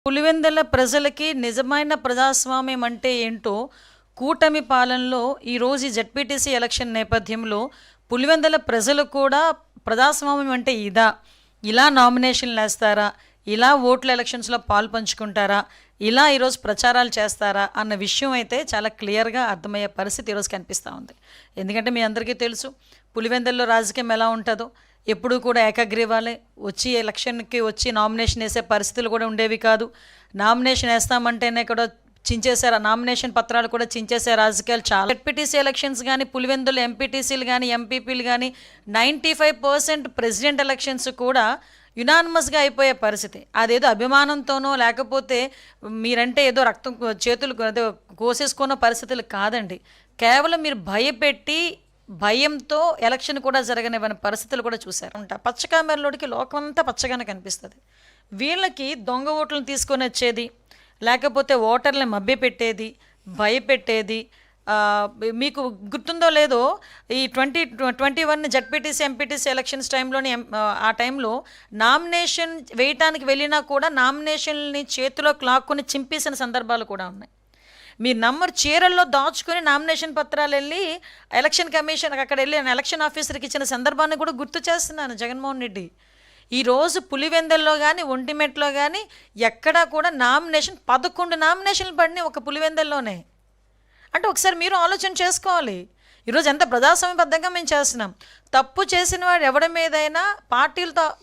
పులివెందుల ప్రజలకి నిజమైన ప్రజాస్వామ్యం అంటే ఏంటో కూటమి పాలనలో ఈరోజు జెడ్పీటీసీ ఎలక్షన్ నేపథ్యంలో పులివెందుల ప్రజలు కూడా ప్రజాస్వామ్యం అంటే ఇదా, ఇలా నామినేషన్లు వేస్తారా, ఇలా ఓట్ల ఎలక్షన్స్లో పాలు పంచుకుంటారా, ఇలా ఈరోజు ప్రచారాలు చేస్తారా అన్న విషయం అయితే చాలా క్లియర్గా అర్థమయ్యే పరిస్థితి ఈరోజు కనిపిస్తూ ఉంది. ఎందుకంటే మీ అందరికీ తెలుసు పులివెందుల్లో రాజకీయం ఎలా ఉంటుందో. ఎప్పుడూ కూడా ఏకగ్రీవాలే వచ్చి ఎలక్షన్కి వచ్చి నామినేషన్ వేసే పరిస్థితులు కూడా ఉండేవి కాదు. నామినేషన్ వేస్తామంటేనే కూడా చించేశారు, నామినేషన్ పత్రాలు కూడా చించేసే రాజకీయాలు చాలా. జెడ్పీటీసీ ఎలక్షన్స్ కానీ పులివెందులు ఎంపీటీసీలు కానీ ఎంపీపీలు కానీ 95% ప్రెసిడెంట్ ఎలక్షన్స్ కూడా యునానిమస్గా అయిపోయే పరిస్థితి. అదేదో అభిమానంతోనో లేకపోతే మీరంటే ఏదో రక్తం చేతులు ఏదో కోసేసుకున్న పరిస్థితులు కాదండి. కేవలం మీరు భయపెట్టి భయంతో ఎలక్షన్ కూడా జరగనివ్వని పరిస్థితులు కూడా చూశారు. పచ్చ కెమెరాలోకి లోకమంతా పచ్చగానే కనిపిస్తుంది. వీళ్ళకి దొంగ ఓట్లను తీసుకొని వచ్చేది, లేకపోతే ఓటర్లను మభ్యపెట్టేది, భయపెట్టేది. మీకు గుర్తుందో లేదో ఈ 2021 జెడ్పీటీసీ ఎంపీటీసీ ఎలక్షన్స్ టైంలోని ఆ టైంలో నామినేషన్ వేయటానికి వెళ్ళినా కూడా నామినేషన్ని చేతిలో లాక్కుని చింపేసిన సందర్భాలు కూడా ఉన్నాయి. మీరు నంబర్ చీరల్లో దాచుకొని నామినేషన్ పత్రాలు వెళ్ళి ఎలక్షన్ కమిషన్ అక్కడ వెళ్ళి ఎలక్షన్ ఆఫీసర్కి ఇచ్చిన సందర్భాన్ని కూడా గుర్తు చేస్తున్నాను. జగన్మోహన్ రెడ్డి ఈరోజు పులివెందుల్లో కానీ ఒంటిమెట్లో కానీ ఎక్కడా కూడా 11 నామినేషన్లు పడినాయి ఒక పులివెందుల్లోనే. అంటే ఒకసారి మీరు ఆలోచన చేసుకోవాలి. ఈరోజు ఎంత ప్రజాస్వామ్యబద్ధంగా మేము చేస్తున్నాం. తప్పు చేసిన వాడు ఎవరి మీదైనా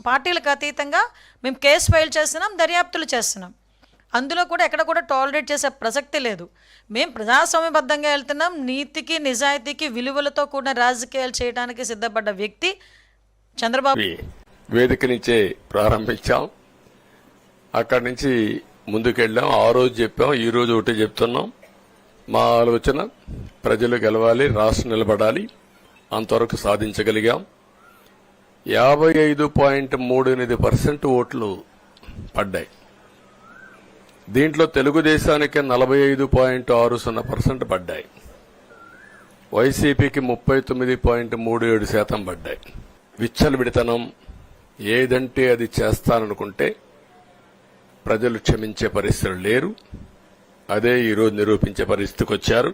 పార్టీలకు అతీతంగా మేము కేసు ఫైల్ చేస్తున్నాం, దర్యాప్తులు చేస్తున్నాం. అందులో కూడా ఎక్కడ కూడా టాలరేట్ చేసే ప్రసక్తి లేదు. మేము ప్రజాస్వామ్యబద్ధంగా వెళ్తున్నాం. నీతికి నిజాయితీకి విలువలతో కూడిన రాజకీయాలు చేయడానికి సిద్ధపడ్డ వ్యక్తి చంద్రబాబు. వేదిక నుంచే ప్రారంభించాం, అక్కడి నుంచి ముందుకెళ్ళాం. ఆ రోజు చెప్పాం, ఈ రోజు ఒకటి చెప్తున్నాం. మా ఆలోచన ప్రజలు గెలవాలి, రాష్ట్రం నిలబడాలి. అంతవరకు సాధించగలిగాం. 55.38% ఓట్లు పడ్డాయి. దీంట్లో తెలుగుదేశానికి 45.60% పడ్డాయి. వైసీపీకి 39.37% పడ్డాయి. విచ్చలవిడితనం, ఏదంటే అది చేస్తాననుకుంటే ప్రజలు క్షమించే పరిస్థితులు లేరు. అదే ఈరోజు నిరూపించే పరిస్థితికి వచ్చారు.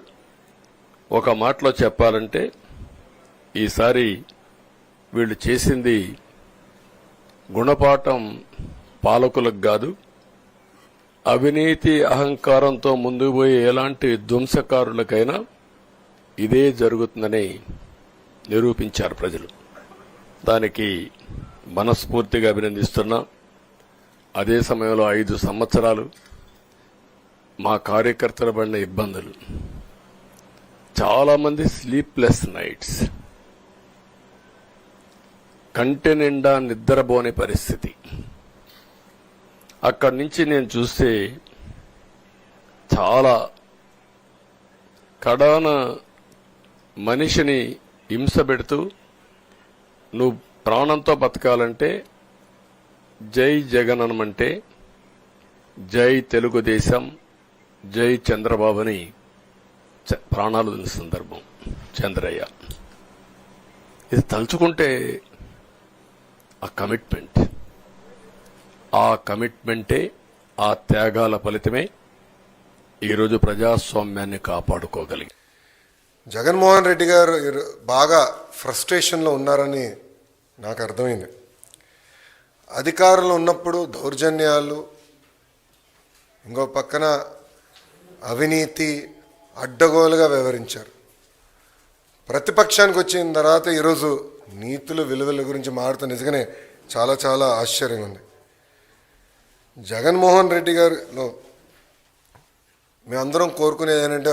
ఒక మాటలో చెప్పాలంటే ఈసారి వీళ్ళు చేసింది గుణపాఠం పాలకులకు కాదు, అవినీతి అహంకారంతో ముందుకు పోయే ఎలాంటి ధ్వంసకారులకైనా ఇదే జరుగుతుందని నిరూపించారు ప్రజలు. దానికి మనస్ఫూర్తిగా అభినందిస్తున్నా. అదే సమయంలో 5 సంవత్సరాలు మా కార్యకర్తల పడిన ఇబ్బందులు, చాలా మంది స్లీప్లెస్ నైట్స్, కంటి నిండా నిద్రపోని పరిస్థితి. అక్కడి నుంచి నేను చూస్తే చాలా కడాన మనిషిని హింస పెడుతూ, నువ్వు ప్రాణంతో బతకాలంటే జై జగన్ అనమంటే జై తెలుగుదేశం, జై చంద్రబాబుని ప్రాణాలు వదిలిన సందర్భం చంద్రయ్య. ఇది తలుచుకుంటే ఆ కమిట్మెంటే, ఆ త్యాగాల ఫలితమే ఈరోజు ప్రజాస్వామ్యాన్ని కాపాడుకోగలిగి. జగన్మోహన్ రెడ్డి గారు బాగా ఫ్రస్ట్రేషన్లో ఉన్నారని నాకు అర్థమైంది. అధికారంలో ఉన్నప్పుడు దౌర్జన్యాలు, ఇంకో పక్కన అవినీతి అడ్డగోలుగా వ్యవహరించారు. ప్రతిపక్షానికి వచ్చిన తర్వాత ఈరోజు నీతులు విలువల గురించి మాట్లాడుతూ నిజంగానే చాలా చాలా ఆశ్చర్యంగా ఉంది. జగన్మోహన్ రెడ్డి గారిలో మేమందరం కోరుకునేది ఏంటంటే,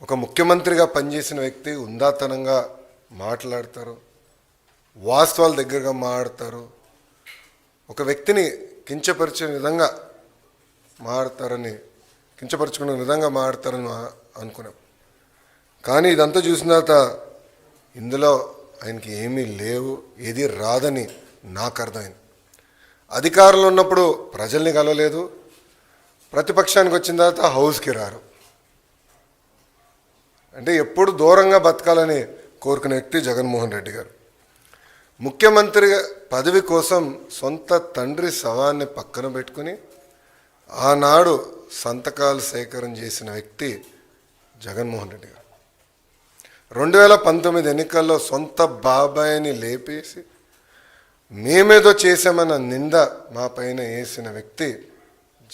ఒక ముఖ్యమంత్రిగా పనిచేసిన వ్యక్తి ఉందాతనంగా మాట్లాడతారు, వాస్తవాల దగ్గరగా మాట్లాడతారు, ఒక వ్యక్తిని కించపరిచే విధంగా కించపరుచుకునే విధంగా మాట్లాడతారని అనుకున్నాం. కానీ ఇదంతా చూసిన తర్వాత ఇందులో ఆయనకి ఏమీ లేవు, ఏది రాదని నాకు అర్థమైంది. అధికారంలో ఉన్నప్పుడు ప్రజల్ని కలవలేదు, ప్రతిపక్షానికి వచ్చిన తర్వాత హౌస్కి రారు. అంటే ఎప్పుడు దూరంగా బతకాలని కోరుకునే వ్యక్తి జగన్మోహన్ రెడ్డి గారు. ముఖ్యమంత్రి పదవి కోసం సొంత తండ్రి శవాన్ని పక్కన పెట్టుకుని ఆనాడు సంతకాలు సేకరణ చేసిన వ్యక్తి జగన్మోహన్ రెడ్డి గారు. 2019 ఎన్నికల్లో సొంత బాబాయిని లేపేసి మేమేదో చేశామన్న నింద మా పైన వేసిన వ్యక్తి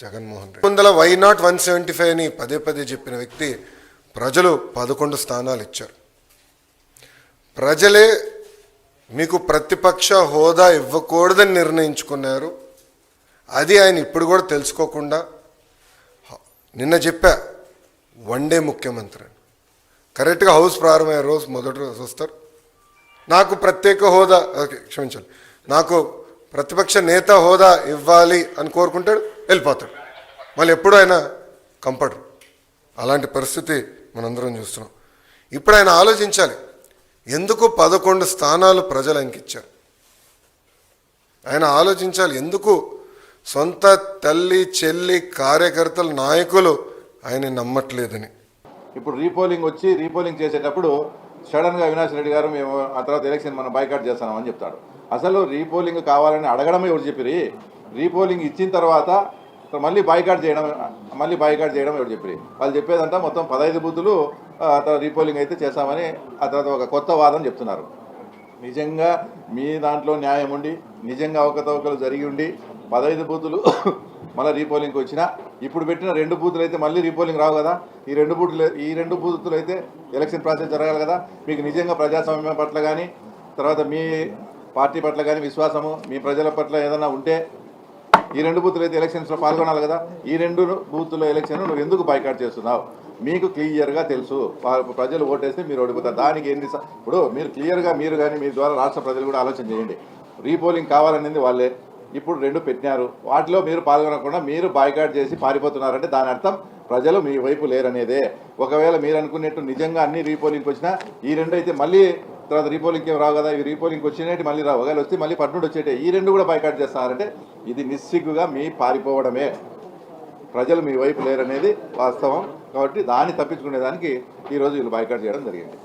జగన్మోహన్ రెడ్డి. వై నాట్ 175 అని పదే పదే చెప్పిన వ్యక్తి ప్రజలు 11 స్థానాలు ఇచ్చారు. ప్రజలే మీకు ప్రతిపక్ష హోదా ఇవ్వకూడదని నిర్ణయించుకున్నారు. అది ఆయన ఇప్పుడు కూడా తెలుసుకోకుండా నిన్న చెప్పా వన్డే ముఖ్యమంత్రి అని. కరెక్ట్గా హౌస్ ప్రారంభమయ్యే రోజు మొదటి రోజు వస్తారు, నాకు ప్రత్యేక హోదా క్షమించాలి నాకు ప్రతిపక్ష నేత హోదా ఇవ్వాలి అని కోరుకుంటాడు, వెళ్ళిపోతాడు. మళ్ళీ ఎప్పుడు ఆయన కంపడరు. అలాంటి పరిస్థితి మనందరం చూస్తున్నాం. ఇప్పుడు ఆయన ఆలోచించాలి, ఎందుకు 11 స్థానాలు ప్రజలు ఆయనకి ఇచ్చారు. ఆయన ఆలోచించాలి, ఎందుకు సొంత తల్లి చెల్లి కార్యకర్తలు నాయకులు ఆయన నమ్మట్లేదని. ఇప్పుడు రీపోలింగ్ చేసేటప్పుడు సడన్గా అవినాష్ రెడ్డి గారు మేము ఆ తర్వాత ఎలక్షన్ మనం బైకాట్ చేస్తామని చెప్తాడు. అసలు రీపోలింగ్ కావాలని అడగడమే ఎవరు చెప్పిరి? రీపోలింగ్ ఇచ్చిన తర్వాత మళ్ళీ బైకాట్ చేయడం ఎవరు చెప్పిరి? వాళ్ళు చెప్పేదంతా మొత్తం 15 బూతులు రీపోలింగ్ అయితే చేస్తామని ఆ తర్వాత ఒక కొత్త వాదన చెప్తున్నారు. నిజంగా మీ దాంట్లో న్యాయం ఉండి నిజంగా అవకతవకలు జరిగి ఉండి 15 బూతులు మళ్ళీ రీపోలింగ్కి వచ్చినా ఇప్పుడు పెట్టిన 2 బూతులు అయితే మళ్ళీ రీపోలింగ్ రావు కదా. ఈ రెండు బూతులు అయితే ఎలక్షన్ ప్రాసెస్ జరగాలి కదా. మీకు నిజంగా ప్రజాస్వామ్యం పట్ల కానీ తర్వాత మీ పార్టీ పట్ల కానీ విశ్వాసము మీ ప్రజల పట్ల ఏదైనా ఉంటే ఈ 2 బూతులు అయితే ఎలక్షన్స్లో పాల్గొనాలి కదా. ఈ 2 బూతుల ఎలక్షన్ నువ్వు ఎందుకు బైకాట్ చేస్తున్నావు? మీకు క్లియర్గా తెలుసు ప్రజలు ఓటేస్తే మీరు ఓడిపోతారు. దానికి ఇప్పుడు మీరు క్లియర్గా మీరు కానీ మీ ద్వారా రాష్ట్ర ప్రజలు కూడా ఆలోచన చేయండి. రీపోలింగ్ కావాలనేది వాళ్ళే, ఇప్పుడు 2 పెట్టినారు, వాటిలో మీరు పాల్గొనకుండా మీరు బాయ్కాట్ చేసి పారిపోతున్నారంటే దాని అర్థం ప్రజలు మీ వైపు లేరనేదే. ఒకవేళ మీరు అనుకున్నట్టు నిజంగా అన్ని రీపోలింగ్కి వచ్చినా ఈ 2 అయితే మళ్ళీ తర్వాత రీపోలింగ్కి రావు కదా. ఇవి రీపోలింగ్కి వచ్చినట్టు మళ్ళీ రావు, ఒకవేళ వస్తే మళ్ళీ పట్నుండి వచ్చేటే ఈ 2 కూడా బాయ్కాట్ చేస్తారంటే ఇది నిస్సిగ్గుగా మీ పారిపోవడమే. ప్రజలు మీ వైపు లేరనేది వాస్తవం. కాబట్టి దాన్ని తప్పించుకునేదానికి ఈరోజు వీళ్ళు బాయ్కాట్ చేయడం జరిగింది.